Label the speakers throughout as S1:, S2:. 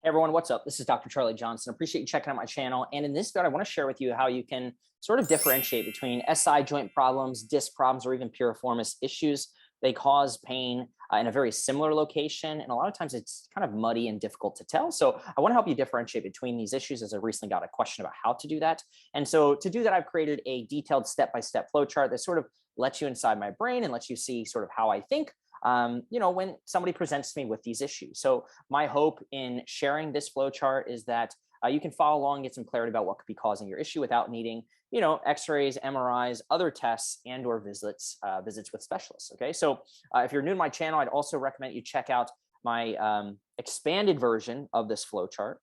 S1: Everyone, what's up? This is Dr. Charlie Johnson. Appreciate you checking out my channel. And in this video, I want to share with you how you can sort of differentiate between SI joint problems, disc problems, or even piriformis issues. They cause pain in a very similar location. And a lot of times it's kind of muddy and difficult to tell. So I want to help you differentiate between these issues, as I recently got a question about how to do that. And so to do that, I've created a detailed step-by-step flowchart that sort of lets you inside my brain and lets you see sort of how I think when somebody presents to me with these issues. So my hope in sharing this flowchart is that you can follow along, get some clarity about what could be causing your issue without needing, x-rays, MRIs, other tests, and/or visits with specialists. Okay, so if you're new to my channel, I'd also recommend you check out my expanded version of this flowchart,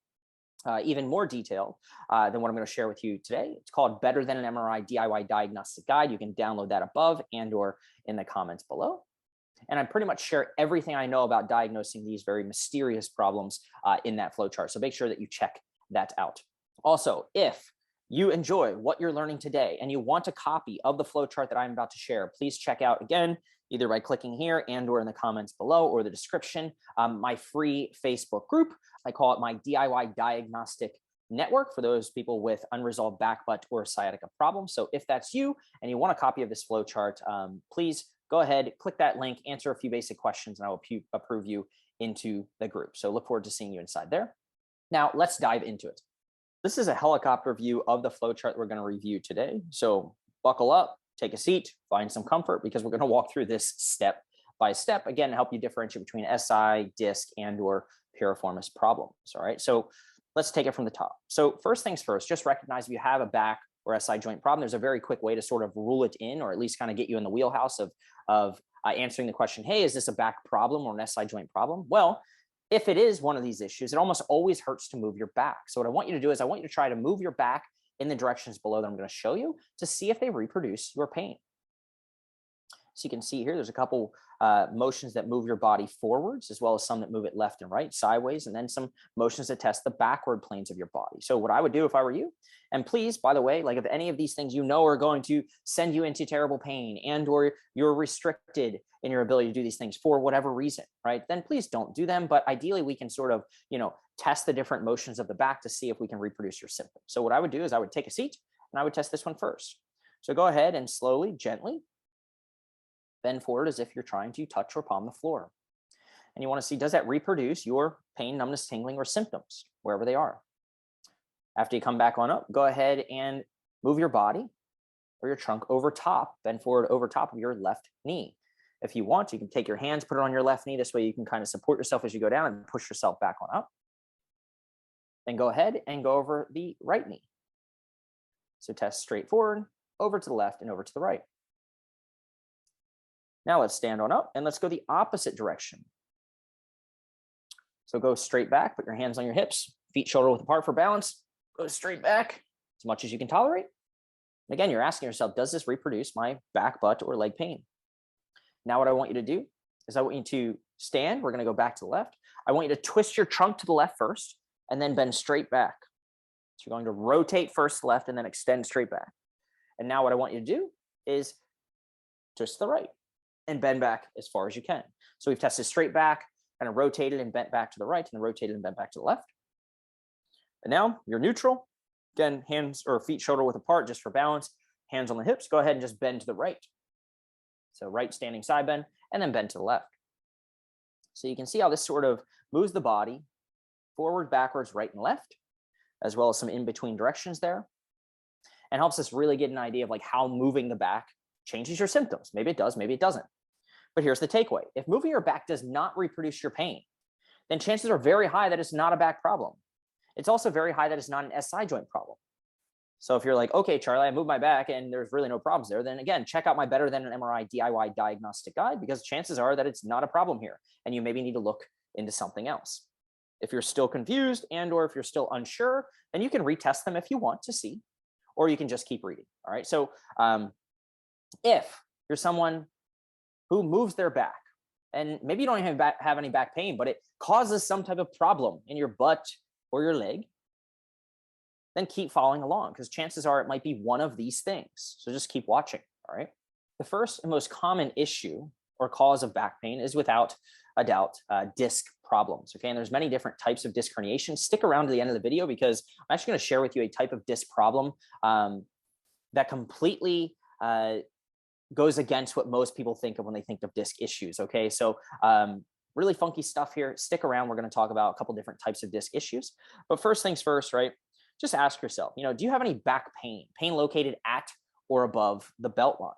S1: even more detailed than what I'm going to share with you today. It's called Better Than an MRI DIY Diagnostic Guide. You can download that above and/or in the comments below. And I pretty much share everything I know about diagnosing these very mysterious problems in that flowchart. So make sure that you check that out. Also, if you enjoy what you're learning today and you want a copy of the flowchart that I'm about to share, please check out, again, either by clicking here and/or in the comments below or the description, my free Facebook group. I call it my DIY Diagnostic Network for those people with unresolved back, butt, or sciatica problems. So if that's you and you want a copy of this flowchart, please go ahead, click that link, answer a few basic questions, and I will approve you into the group. So look forward to seeing you inside there. Now let's dive into it. This is a helicopter view of the flowchart we're going to review today. So buckle up, take a seat, find some comfort, because we're going to walk through this step by step, again, to help you differentiate between SI, disc, and/or piriformis problems. All right, so let's take it from the top. So first things first, just recognize if you have a back or SI joint problem, there's a very quick way to sort of rule it in, or at least kind of get you in the wheelhouse of answering the question, hey, is this a back problem or an SI joint problem? Well, if it is one of these issues, it almost always hurts to move your back. So what I want you to do is I want you to try to move your back in the directions below that I'm going to show you to see if they reproduce your pain. So you can see here, there's a couple motions that move your body forwards, as well as some that move it left and right, sideways, and then some motions that test the backward planes of your body. So what I would do if I were you, and please, by the way, like if any of these things are going to send you into terrible pain and/or you're restricted in your ability to do these things for whatever reason, right? Then please don't do them. But ideally, we can sort of, test the different motions of the back to see if we can reproduce your symptoms. So what I would do is I would take a seat and I would test this one first. So go ahead and slowly, gently bend forward as if you're trying to touch or palm the floor. And you want to see, does that reproduce your pain, numbness, tingling, or symptoms, wherever they are? After you come back on up, go ahead and move your body or your trunk over top, bend forward over top of your left knee. If you want, you can take your hands, put it on your left knee. This way you can kind of support yourself as you go down and push yourself back on up. Then go ahead and go over the right knee. So test straight forward, over to the left and over to the right. Now let's stand on up and let's go the opposite direction. So go straight back, put your hands on your hips, feet shoulder width apart for balance, go straight back as much as you can tolerate. And again, you're asking yourself, does this reproduce my back, butt, or leg pain? Now what I want you to do is I want you to stand. We're going to go back to the left. I want you to twist your trunk to the left first and then bend straight back. So you're going to rotate first left and then extend straight back. And now what I want you to do is twist to the right and bend back as far as you can. So we've tested straight back, kind of rotated and bent back to the right, and then rotated and bent back to the left. And now you're neutral. Again, hands or feet shoulder width apart just for balance. Hands on the hips. Go ahead and just bend to the right. So right standing side bend, and then bend to the left. So you can see how this sort of moves the body forward, backwards, right, and left, as well as some in-between directions there, and helps us really get an idea of like how moving the back changes your symptoms. Maybe it does, maybe it doesn't. But here's the takeaway. If moving your back does not reproduce your pain, then chances are very high that it's not a back problem. It's also very high that it's not an SI joint problem. So if you're like, okay, Charlie, I moved my back and there's really no problems there, then again, check out my Better Than an MRI DIY Diagnostic Guide, because chances are that it's not a problem here and you maybe need to look into something else. If you're still confused and/or if you're still unsure, then you can retest them if you want to see, or you can just keep reading. All right. So if you're someone who moves their back and maybe you don't even have any back pain, but it causes some type of problem in your butt or your leg, then keep following along, because chances are it might be one of these things. So just keep watching. All right. The first and most common issue or cause of back pain is without about disc problems. Okay, and there's many different types of disc herniation. Stick around to the end of the video because I'm actually going to share with you a type of disc problem that completely goes against what most people think of when they think of disc issues. Okay, so really funky stuff here. Stick around. We're going to talk about a couple different types of disc issues. But first things first, right? Just ask yourself, do you have any back pain located at or above the belt line?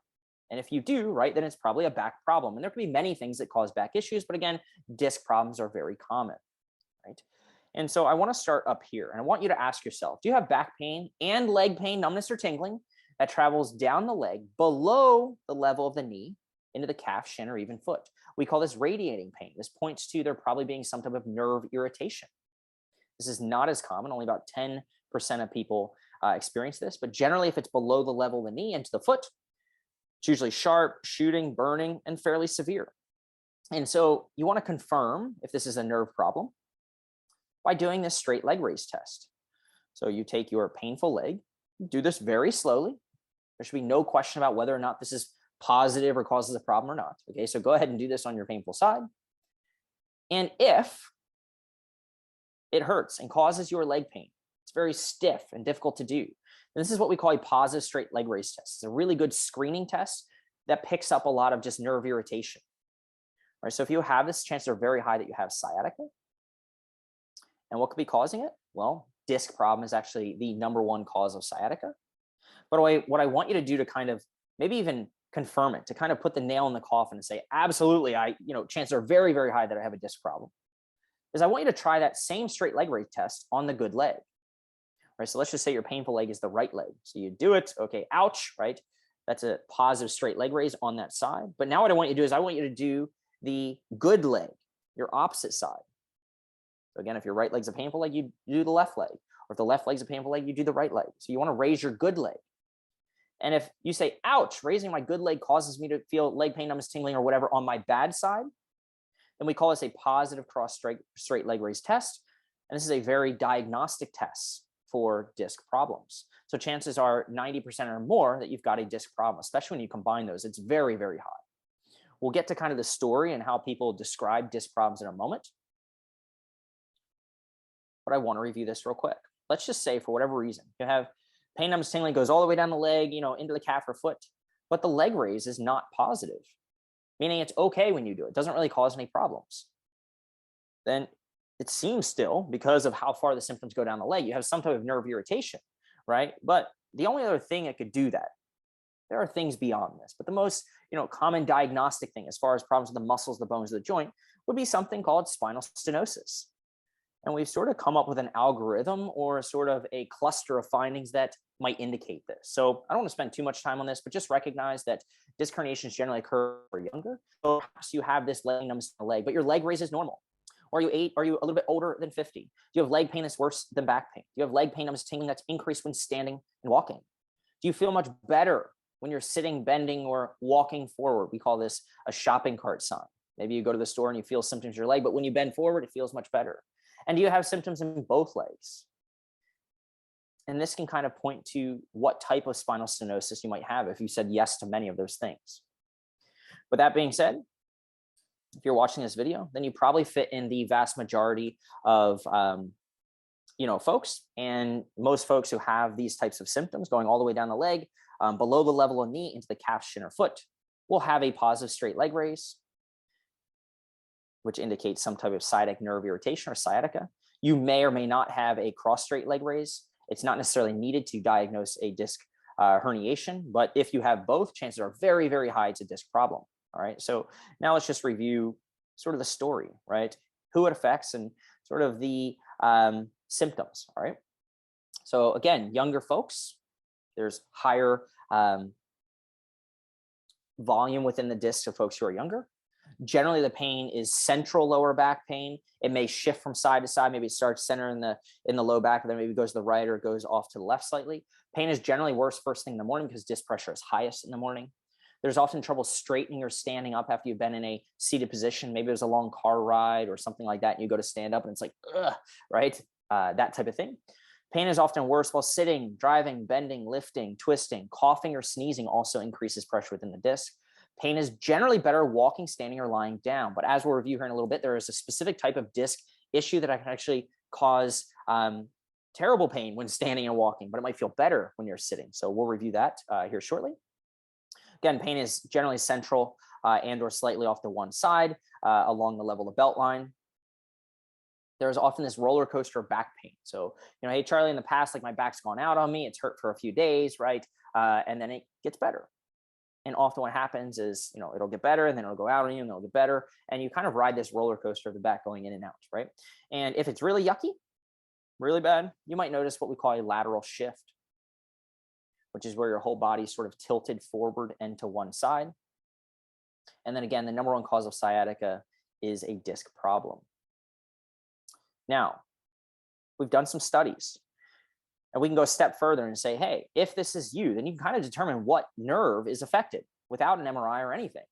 S1: And if you do, right, then it's probably a back problem. And there can be many things that cause back issues, but again, disc problems are very common, right? And so I want to start up here, and I want you to ask yourself, do you have back pain and leg pain, numbness or tingling that travels down the leg below the level of the knee into the calf, shin, or even foot? We call this radiating pain. This points to there probably being some type of nerve irritation. This is not as common. Only about 10% of people experience this, but generally if it's below the level of the knee into the foot, it's usually sharp, shooting, burning, and fairly severe. And so you want to confirm if this is a nerve problem by doing this straight leg raise test. So you take your painful leg, do this very slowly. There should be no question about whether or not this is positive or causes a problem or not. Okay, so go ahead and do this on your painful side. And if it hurts and causes your leg pain, it's very stiff and difficult to do, and this is what we call a positive straight leg raise test. It's a really good screening test that picks up a lot of just nerve irritation. All right, so if you have this, chances are very high that you have sciatica. And what could be causing it? Well, disc problem is actually the #1 cause of sciatica. But what I want you to do to kind of maybe even confirm it, to kind of put the nail in the coffin and say, absolutely, chances are very, very high that I have a disc problem, is I want you to try that same straight leg raise test on the good leg. Right, so let's just say your painful leg is the right leg. So you do it, okay, ouch, right? That's a positive straight leg raise on that side. But now what I want you to do is I want you to do the good leg, your opposite side. So again, if your right leg's a painful leg, you do the left leg. Or if the left leg's a painful leg, you do the right leg. So you want to raise your good leg. And if you say, ouch, raising my good leg causes me to feel leg pain, numbness, tingling, or whatever on my bad side, then we call this a positive cross straight leg raise test. And this is a very diagnostic test for disc problems. So chances are 90% or more that you've got a disc problem, especially when you combine those. It's very, very high. We'll get to kind of the story and how people describe disc problems in a moment. But I want to review this real quick. Let's just say for whatever reason, you have pain, numbness, tingling goes all the way down the leg, into the calf or foot, but the leg raise is not positive, meaning it's okay when you do it. It doesn't really cause any problems. Then it seems still, because of how far the symptoms go down the leg, you have some type of nerve irritation, right? But the only other thing that could do that, there are things beyond this, but the most common diagnostic thing as far as problems with the muscles, the bones of the joint, would be something called spinal stenosis. And we've sort of come up with an algorithm or sort of a cluster of findings that might indicate this. So I don't want to spend too much time on this, but just recognize that disc herniations generally occur for younger. So perhaps you have this leg numbness in the leg, but your leg raise is normal. Or are you a little bit older than 50? Do you have leg pain that's worse than back pain? Do you have leg pain, numbness, tingling that's increased when standing and walking? Do you feel much better when you're sitting, bending, or walking forward? We call this a shopping cart sign. Maybe you go to the store and you feel symptoms in your leg, but when you bend forward, it feels much better. And do you have symptoms in both legs? And this can kind of point to what type of spinal stenosis you might have if you said yes to many of those things. With that being said, if you're watching this video, then you probably fit in the vast majority of folks, and most folks who have these types of symptoms going all the way down the leg, below the level of knee into the calf, shin, or foot, will have a positive straight leg raise, which indicates some type of sciatic nerve irritation or sciatica. You may or may not have a cross straight leg raise. It's not necessarily needed to diagnose a disc herniation, but if you have both, chances are very, very high it's a disc problem. All right, so now let's just review sort of the story, right? Who it affects and sort of the symptoms, all right? So again, younger folks, there's higher volume within the disc of folks who are younger. Generally, the pain is central lower back pain. It may shift from side to side. Maybe it starts center in the low back, and then maybe it goes to the right or it goes off to the left slightly. Pain is generally worse first thing in the morning because disc pressure is highest in the morning. There's often trouble straightening or standing up after you've been in a seated position. Maybe it was a long car ride or something like that, and you go to stand up and it's like, ugh, right? That type of thing. Pain is often worse while sitting, driving, bending, lifting, twisting. Coughing or sneezing also increases pressure within the disc. Pain is generally better walking, standing, or lying down. But as we'll review here in a little bit, there is a specific type of disc issue that can actually cause terrible pain when standing and walking, but it might feel better when you're sitting. So we'll review that here shortly. Again, pain is generally central and or slightly off to one side along the level of belt line. There's often this roller coaster of back pain. So, hey, Charlie, in the past, like my back's gone out on me, it's hurt for a few days, right? And then it gets better. And often what happens is, it'll get better and then it'll go out on you and it'll get better. And you kind of ride this roller coaster of the back going in and out, right? And if it's really yucky, really bad, you might notice what we call a lateral shift, which is where your whole body is sort of tilted forward and to one side. And then again, the number one cause of sciatica is a disc problem. Now, we've done some studies and we can go a step further and say, hey, if this is you, then you can kind of determine what nerve is affected without an MRI or anything.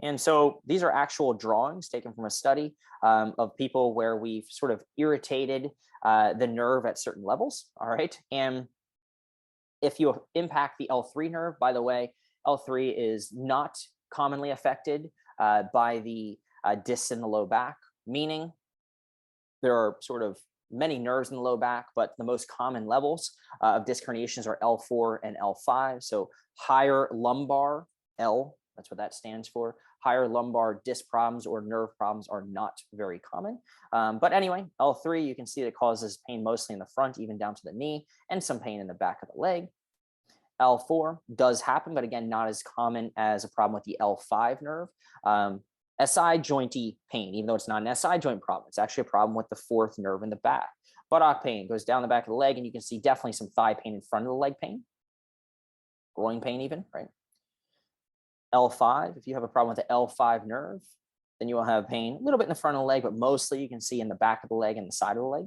S1: And so these are actual drawings taken from a study of people where we've sort of irritated the nerve at certain levels, all right? And if you impact the L3 nerve, by the way, L3 is not commonly affected by the discs in the low back, meaning there are sort of many nerves in the low back, but the most common levels of disc herniations are L4 and L5. So higher lumbar, L, that's what that stands for. Higher lumbar disc problems or nerve problems are not very common. But anyway, L3, you can see that causes pain mostly in the front, even down to the knee, and some pain in the back of the leg. L4 does happen, but again, not as common as a problem with the L5 nerve. SI jointy pain, even though it's not an SI joint problem, it's actually a problem with the fourth nerve in the back. Buttock pain goes down the back of the leg, and you can see definitely some thigh pain in front of the leg pain, groin pain even, right? L5, if you have a problem with the L5 nerve, then you will have pain a little bit in the front of the leg, but mostly you can see in the back of the leg and the side of the leg.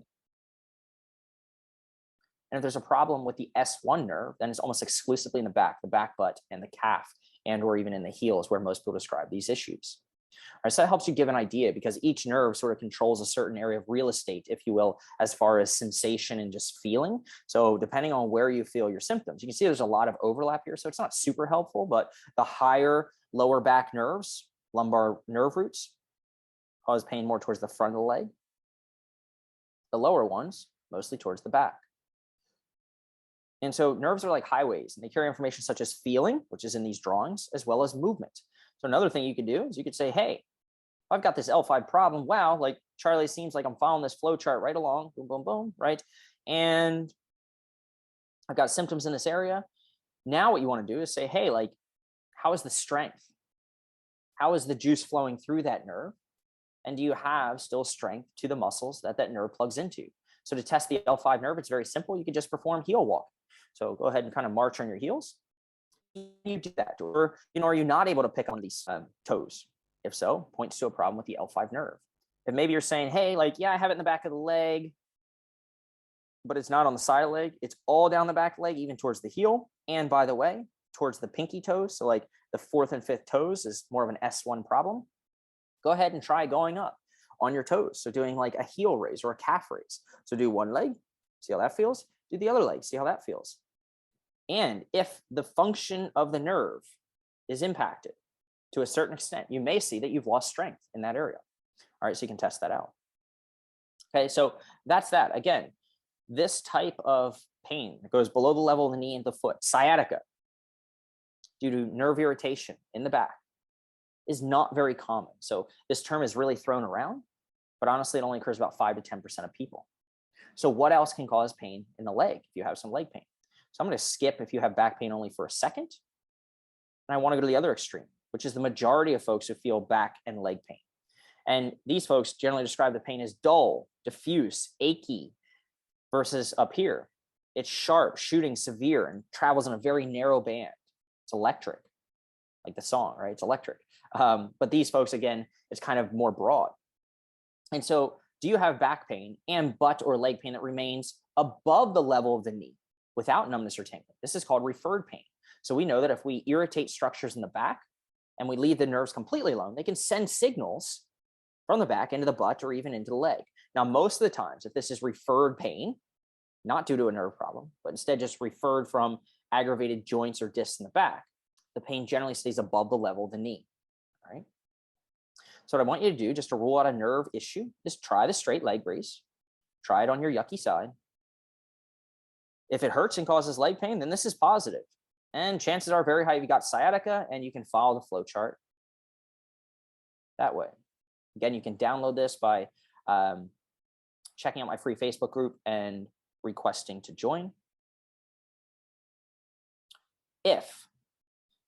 S1: And if there's a problem with the S1 nerve, then it's almost exclusively in the back butt, and the calf, and or even in the heels, where most people describe these issues. All right, so that helps you give an idea, because each nerve sort of controls a certain area of real estate, if you will, as far as sensation and just feeling. So depending on where you feel your symptoms, you can see there's a lot of overlap here. So it's not super helpful, but the higher lower back nerves, lumbar nerve roots, cause pain more towards the front of the leg. The lower ones, mostly towards the back. And so nerves are like highways, and they carry information such as feeling, which is in these drawings, as well as movement. So another thing you could do is you could say, hey, I've got this L5 problem. Wow, like Charlie, seems like I'm following this flow chart right along, boom, boom, boom, right? And I've got symptoms in this area. Now what you want to do is say, hey, like, how is the strength? How is the juice flowing through that nerve? And do you have still strength to the muscles that that nerve plugs into? So to test the L5 nerve, it's very simple. You can just perform heel walk. So go ahead and kind of march on your heels. You do that, or are you not able to pick on these toes? If so, points to a problem with the L5 nerve. If maybe you're saying, hey, like, yeah, I have it in the back of the leg, but it's not on the side of the leg, it's all down the back leg, even towards the heel, and by the way, towards the pinky toes. So like the fourth and fifth toes is more of an S1 problem. Go ahead and try going up on your toes. So doing like a heel raise or a calf raise. So do one leg, see how that feels. Do the other leg, see how that feels. And if the function of the nerve is impacted to a certain extent, you may see that you've lost strength in that area. All right, so you can test that out. Okay, so that's that. Again, this type of pain that goes below the level of the knee and the foot, sciatica, due to nerve irritation in the back, is not very common. So this term is really thrown around, but honestly, it only occurs about 5 to 10% of people. So what else can cause pain in the leg if you have some leg pain? So I'm going to skip if you have back pain only for a second. And I want to go to the other extreme, which is the majority of folks who feel back and leg pain. And these folks generally describe the pain as dull, diffuse, achy, versus up here, it's sharp, shooting, severe, and travels in a very narrow band. It's electric, like the song, right? It's electric. But these folks, again, it's kind of more broad. And so do you have back pain and butt or leg pain that remains above the level of the knee without numbness or tingling? This is called referred pain. So we know that if we irritate structures in the back and we leave the nerves completely alone, they can send signals from the back into the butt or even into the leg. Now, most of the times, if this is referred pain, not due to a nerve problem, but instead just referred from aggravated joints or discs in the back, the pain generally stays above the level of the knee, all right? So what I want you to do, just to rule out a nerve issue, is try the straight leg brace. Try it on your yucky side. If it hurts and causes leg pain, then this is positive. And chances are very high you've got sciatica, and you can follow the flow chart that way. Again, you can download this by checking out my free Facebook group and requesting to join. If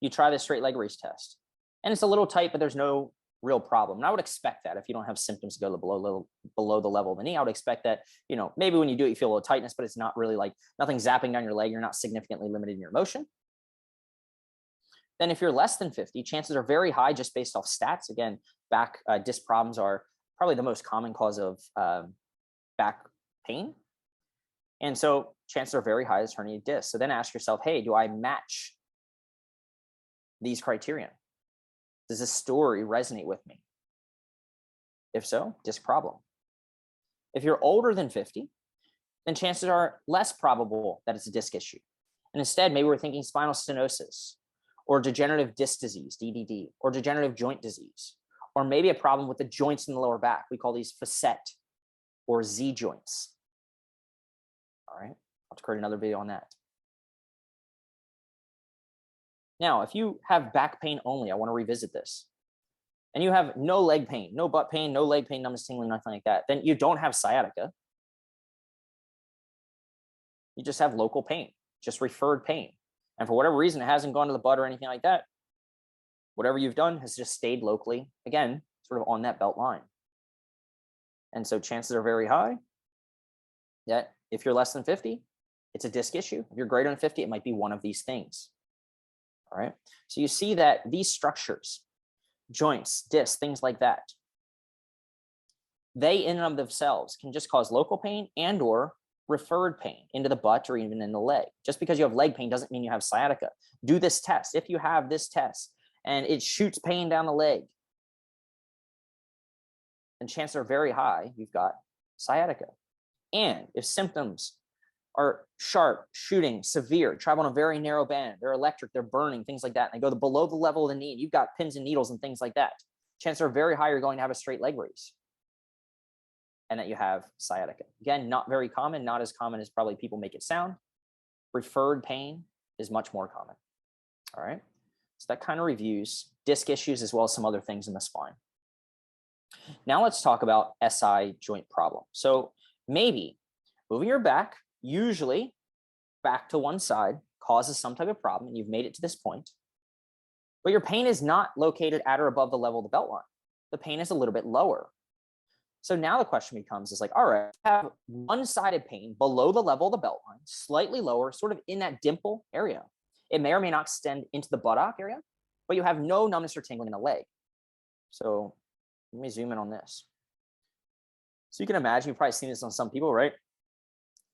S1: you try the straight leg raise test, and it's a little tight, but there's no real problem. And I would expect that if you don't have symptoms to go below the level of the knee, I would expect that, you know, maybe when you do it, you feel a little tightness, but it's not really like nothing zapping down your leg. You're not significantly limited in your motion. Then if you're less than 50, chances are very high just based off stats. Again, back disc problems are probably the most common cause of back pain. And so chances are very high as herniated disc. So then ask yourself, hey, do I match these criteria? Does this story resonate with me? If so, disc problem. If you're older than 50, then chances are less probable that it's a disc issue. And instead, maybe we're thinking spinal stenosis or degenerative disc disease, DDD, or degenerative joint disease, or maybe a problem with the joints in the lower back. We call these facet or Z joints. All right, I'll create another video on that. Now, if you have back pain only, I want to revisit this, and you have no leg pain, no butt pain, no leg pain, numbness, tingling, nothing like that, then you don't have sciatica. You just have local pain, just referred pain. And for whatever reason, it hasn't gone to the butt or anything like that. Whatever you've done has just stayed locally, again, sort of on that belt line. And so chances are very high that if you're less than 50, it's a disc issue. If you're greater than 50, it might be one of these things. All right. So you see that these structures, joints, discs, things like that, they in and of themselves can just cause local pain and or referred pain into the butt or even in the leg. Just because you have leg pain doesn't mean you have sciatica. Do this test. If you have this test and it shoots pain down the leg, then chances are very high you've got sciatica. And if symptoms are sharp, shooting, severe, travel on a very narrow band, they're electric, they're burning, things like that, and they go below the level of the knee, and you've got pins and needles and things like that, chances are very high you're going to have a straight leg raise and that you have sciatica. Again, not very common, not as common as probably people make it sound. Referred pain is much more common. All right. So that kind of reviews disc issues as well as some other things in the spine. Now let's talk about SI joint problem. So maybe moving your back, usually back to one side, causes some type of problem, and you've made it to this point, but your pain is not located at or above the level of the belt line. The pain is a little bit lower. So now the question becomes is like, all right, I have one-sided pain below the level of the belt line, slightly lower, sort of in that dimple area. It may or may not extend into the buttock area, but you have no numbness or tingling in the leg. So let me zoom in on this. So you can imagine, you've probably seen this on some people, right?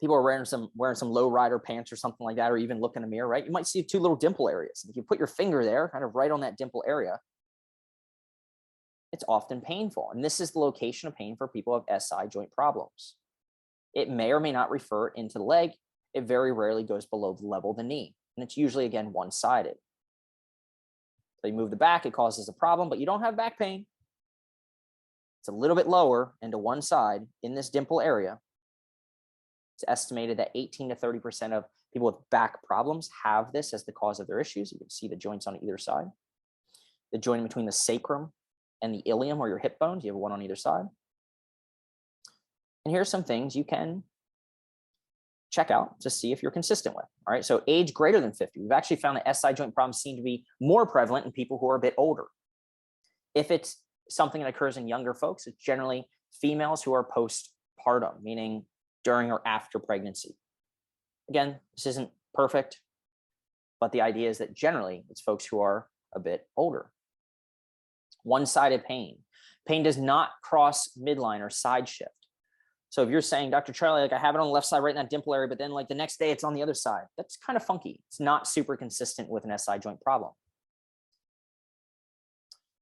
S1: People are wearing some low rider pants or something like that, or even look in a mirror, right? You might see two little dimple areas. If you put your finger there, kind of right on that dimple area, it's often painful. And this is the location of pain for people who have SI joint problems. It may or may not refer into the leg. It very rarely goes below the level of the knee. And it's usually, again, one-sided. So you move the back, it causes a problem, but you don't have back pain. It's a little bit lower and to one side in this dimple area. It's estimated that 18 to 30% of people with back problems have this as the cause of their issues. You can see the joints on either side. The joint between the sacrum and the ilium, or your hip bones, you have one on either side. And here's some things you can check out to see if you're consistent with. All right, so age greater than 50. We've actually found that SI joint problems seem to be more prevalent in people who are a bit older. If it's something that occurs in younger folks, it's generally females who are postpartum, meaning during or after pregnancy. Again, this isn't perfect, but the idea is that generally it's folks who are a bit older. One-sided pain. Pain does not cross midline or side shift. So if you're saying, Dr. Charlie, like I have it on the left side right in that dimple area, but then like the next day it's on the other side, that's kind of funky. It's not super consistent with an SI joint problem.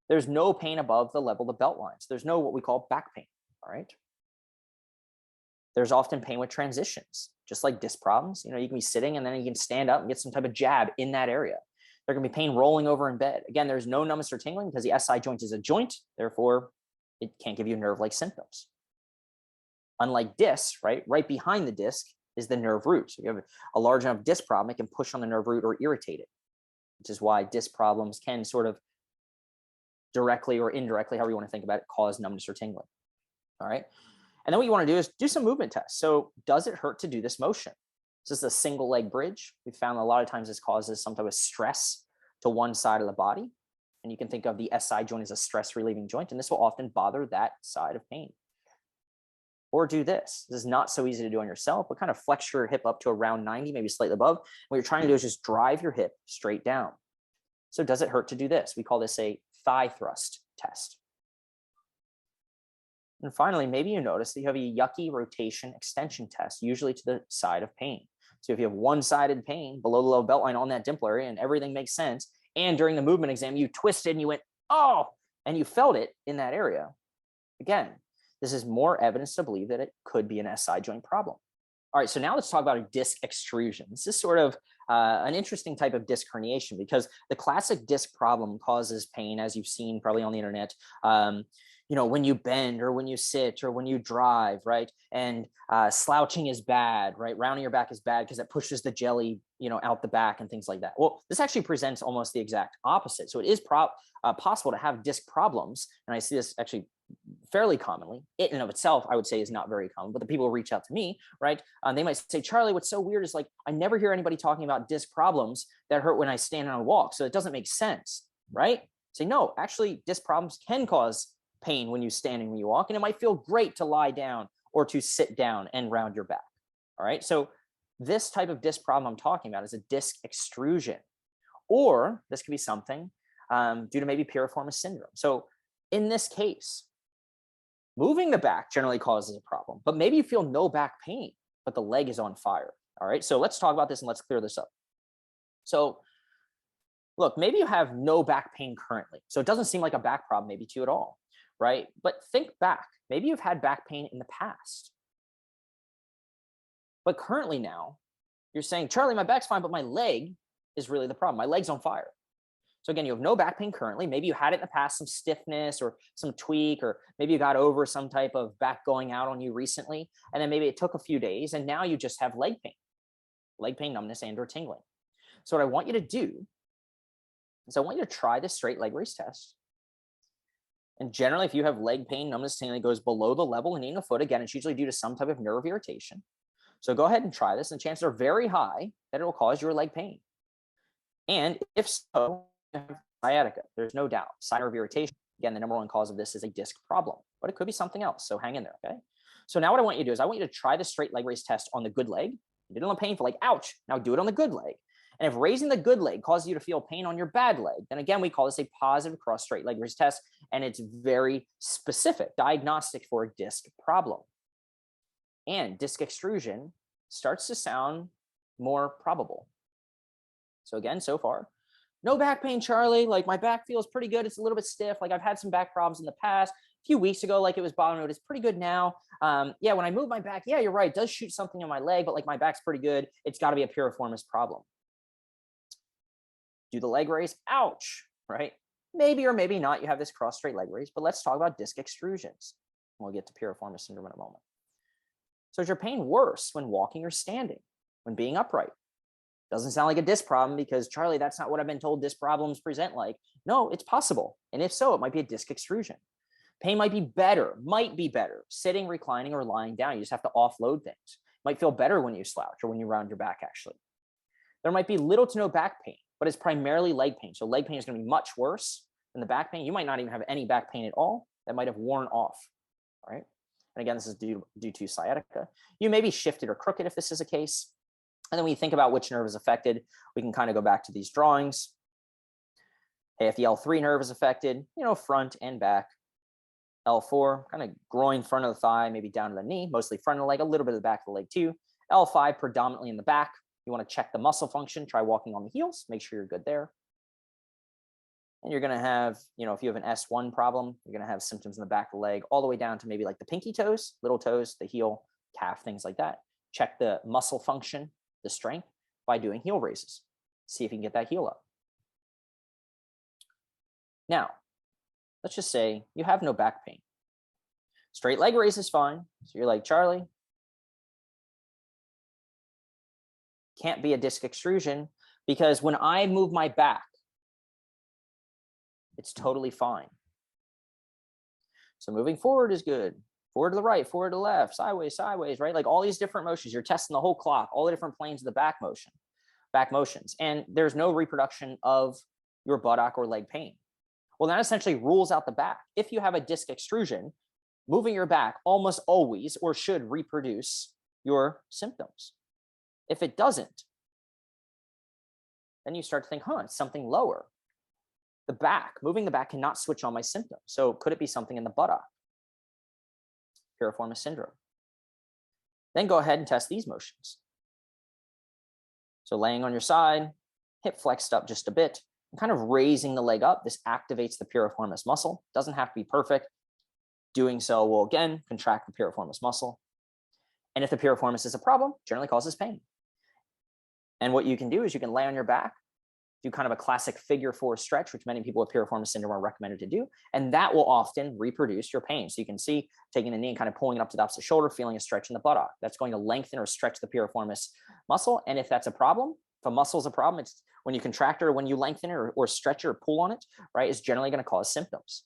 S1: There's no pain above the level of the belt lines. There's no what we call back pain, all right? There's often pain with transitions, just like disc problems. You know, you can be sitting and then you can stand up and get some type of jab in that area. There can be pain rolling over in bed. Again, there's no numbness or tingling because the SI joint is a joint. Therefore, it can't give you nerve-like symptoms. Unlike discs, right behind the disc is the nerve root. So you have a large enough disc problem, it can push on the nerve root or irritate it, which is why disc problems can sort of directly or indirectly, however you want to think about it, cause numbness or tingling. All right. And then what you want to do is do some movement tests. So does it hurt to do this motion? Is this a single leg bridge? We found a lot of times this causes some type of stress to one side of the body. And you can think of the SI joint as a stress relieving joint, and this will often bother that side of pain. Or do this. This is not so easy to do on yourself, but kind of flex your hip up to around 90, maybe slightly above. What you're trying to do is just drive your hip straight down. So does it hurt to do this? We call this a thigh thrust test. And finally, maybe you notice that you have a yucky rotation extension test, usually to the side of pain. So if you have one-sided pain below the low belt line on that dimple area and everything makes sense, and during the movement exam, you twisted and you went, oh, and you felt it in that area. Again, this is more evidence to believe that it could be an SI joint problem. All right, so now let's talk about a disc extrusion. This is sort of an interesting type of disc herniation because the classic disc problem causes pain, as you've seen probably on the internet, when you bend or when you sit or when you drive, right? And slouching is bad, right? Rounding your back is bad because it pushes the jelly, out the back and things like that. Well, this actually presents almost the exact opposite. So it is possible to have disc problems. And I see this actually fairly commonly. It in and of itself, I would say, is not very common, but the people who reach out to me, right? They might say, Charlie, what's so weird is like, I never hear anybody talking about disc problems that hurt when I stand and I walk. So it doesn't make sense, right? Say, no, actually disc problems can cause pain when you stand and when you walk, and it might feel great to lie down or to sit down and round your back. All right. So this type of disc problem I'm talking about is a disc extrusion, or this could be something due to maybe Piriformis Syndrome. So in this case, moving the back generally causes a problem, but maybe you feel no back pain, but the leg is on fire. All right. So let's talk about this and let's clear this up. So look, maybe you have no back pain currently. So it doesn't seem like a back problem maybe to you at all, right? But think back. Maybe you've had back pain in the past. But currently now, you're saying, Charlie, my back's fine, but my leg is really the problem. My leg's on fire. So again, you have no back pain currently. Maybe you had it in the past, some stiffness or some tweak, or maybe you got over some type of back going out on you recently. And then maybe it took a few days and now you just have leg pain, numbness, and or tingling. So what I want you to do is I want you to try the straight leg raise test. And generally, if you have leg pain, numbness, tingling, goes below the level and in the foot, again, it's usually due to some type of nerve irritation. So go ahead and try this, and chances are very high that it will cause your leg pain. And if so, sciatica, there's no doubt. Side nerve irritation, again, the number one cause of this is a disc problem, but it could be something else. So hang in there, okay? So now what I want you to do is I want you to try the straight leg raise test on the good leg. You did it on the painful leg, ouch. Now do it on the good leg. And if raising the good leg causes you to feel pain on your bad leg, then again, we call this a positive cross straight leg raise test, and it's very specific, diagnostic for a disc problem. And disc extrusion starts to sound more probable. So again, so far, no back pain, Charlie. Like my back feels pretty good. It's a little bit stiff. Like I've had some back problems in the past. A few weeks ago, like it was bothering me, but it's pretty good now. Yeah, when I move my back, yeah, you're right. It does shoot something in my leg, but like my back's pretty good. It's got to be a piriformis problem. Do the leg raise, ouch, right? Maybe or maybe not, you have this cross straight leg raise, but let's talk about disc extrusions. We'll get to Piriformis Syndrome in a moment. So is your pain worse when walking or standing, when being upright? Doesn't sound like a disc problem because, Charlie, that's not what I've been told disc problems present like. No, it's possible. And if so, it might be a disc extrusion. Pain might be better, sitting, reclining, or lying down. You just have to offload things. It might feel better when you slouch or when you round your back, actually. There might be little to no back pain, but it's primarily leg pain. So leg pain is going to be much worse than the back pain. You might not even have any back pain at all. That might have worn off, all right? And again, this is due to sciatica. You may be shifted or crooked if this is a case. And then when you think about which nerve is affected, we can kind of go back to these drawings. Hey, if the L3 nerve is affected, front and back. L4, kind of groin, front of the thigh, maybe down to the knee, mostly front of the leg, a little bit of the back of the leg too. L5, predominantly in the back. You want to check the muscle function, try walking on the heels, make sure you're good there. And you're going to have, if you have an S1 problem, you're going to have symptoms in the back of the leg, all the way down to maybe like the pinky toes, little toes, the heel, calf, things like that. Check the muscle function, the strength by doing heel raises. See if you can get that heel up. Now, let's just say you have no back pain. Straight leg raise is fine. So you're like, Charlie, can't be a disc extrusion because when I move my back, it's totally fine. So moving forward is good. Forward to the right, forward to the left, sideways, sideways, right? Like all these different motions, you're testing the whole clock, all the different planes of the back motions. And there's no reproduction of your buttock or leg pain. Well, that essentially rules out the back. If you have a disc extrusion, moving your back almost always or should reproduce your symptoms. If it doesn't, then you start to think, it's something lower. The back, moving the back cannot switch on my symptoms. So could it be something in the buttock? Piriformis syndrome. Then go ahead and test these motions. So laying on your side, hip flexed up just a bit, and kind of raising the leg up. This activates the piriformis muscle. Doesn't have to be perfect. Doing so will, again, contract the piriformis muscle. And if the piriformis is a problem, generally causes pain. And what you can do is you can lay on your back, do kind of a classic figure 4 stretch, which many people with piriformis syndrome are recommended to do. And that will often reproduce your pain. So you can see taking the knee and kind of pulling it up to the opposite shoulder, feeling a stretch in the buttock. That's going to lengthen or stretch the piriformis muscle. And if that's a problem, if a muscle is a problem, it's when you contract it or when you lengthen it or stretch it or pull on it, right, it's generally going to cause symptoms.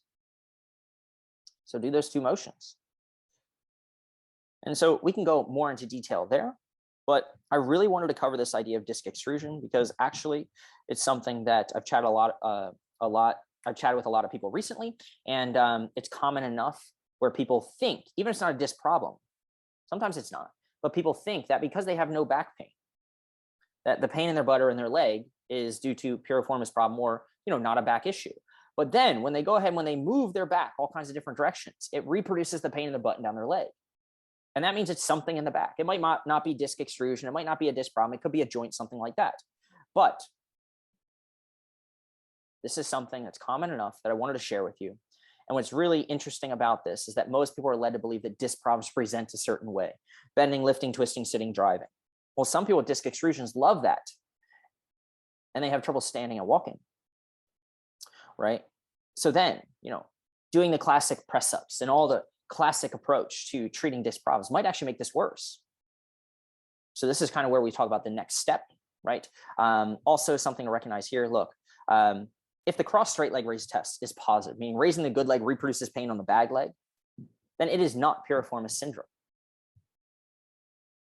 S1: So do those 2 motions. And so we can go more into detail there. But I really wanted to cover this idea of disc extrusion because actually it's something that I've chatted I've chatted with a lot of people recently, and it's common enough where people think, even if it's not a disc problem, sometimes it's not, but people think that because they have no back pain, that the pain in their butt or in their leg is due to piriformis problem or, not a back issue. But then when they go ahead, when they move their back all kinds of different directions, it reproduces the pain in the butt and down their leg. And that means it's something in the back. It might not be disc extrusion. It might not be a disc problem. It could be a joint, something like that. But this is something that's common enough that I wanted to share with you. And what's really interesting about this is that most people are led to believe that disc problems present a certain way: bending, lifting, twisting, sitting, driving. Well, some people with disc extrusions love that, and they have trouble standing and walking, right? So then, doing the classic press-ups and all the classic approach to treating disc problems might actually make this worse. So this is kind of where we talk about the next step, right? Also something to recognize here, look, if the cross straight leg raise test is positive, meaning raising the good leg reproduces pain on the bad leg, then it is not piriformis syndrome.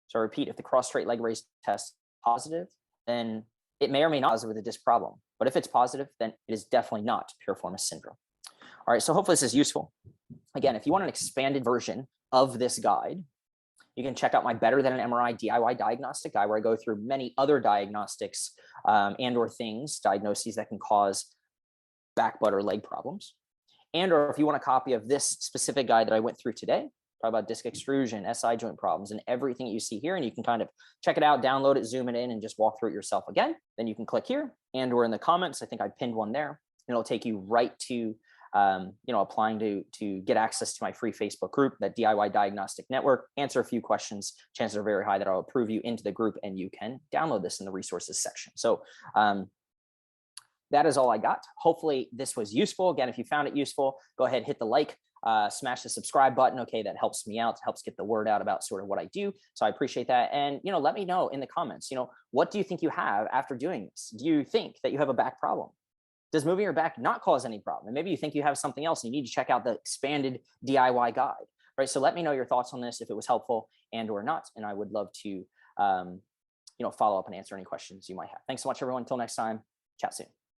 S1: So I repeat, if the cross straight leg raise test is positive, then it may or may not be positive with a disc problem. But if it's positive, then it is definitely not piriformis syndrome. All right, so hopefully this is useful. Again, if you want an expanded version of this guide, you can check out my Better Than an MRI DIY diagnostic guide, where I go through many other diagnostics and or things, diagnoses that can cause back, butt, or leg problems. And or if you want a copy of this specific guide that I went through today, talk about disc extrusion, SI joint problems, and everything you see here, and you can kind of check it out, download it, zoom it in, and just walk through it yourself again. Then you can click here and or in the comments. I think I pinned one there, and it'll take you right to applying to get access to my free Facebook group, that DIY Diagnostic Network. Answer a few questions. Chances are very high that I'll approve you into the group, and you can download this in the resources section. So that is all I got. Hopefully this was useful. Again, if you found it useful, go ahead, hit the like, smash the subscribe button. Okay, that helps me out, helps get the word out about sort of what I do. So I appreciate that. And, let me know in the comments, what do you think you have after doing this? Do you think that you have a back problem? Does moving your back not cause any problem? And maybe you think you have something else and you need to check out the expanded DIY guide, right? So let me know your thoughts on this, if it was helpful and or not. And I would love to, follow up and answer any questions you might have. Thanks so much, everyone. Until next time, chat soon.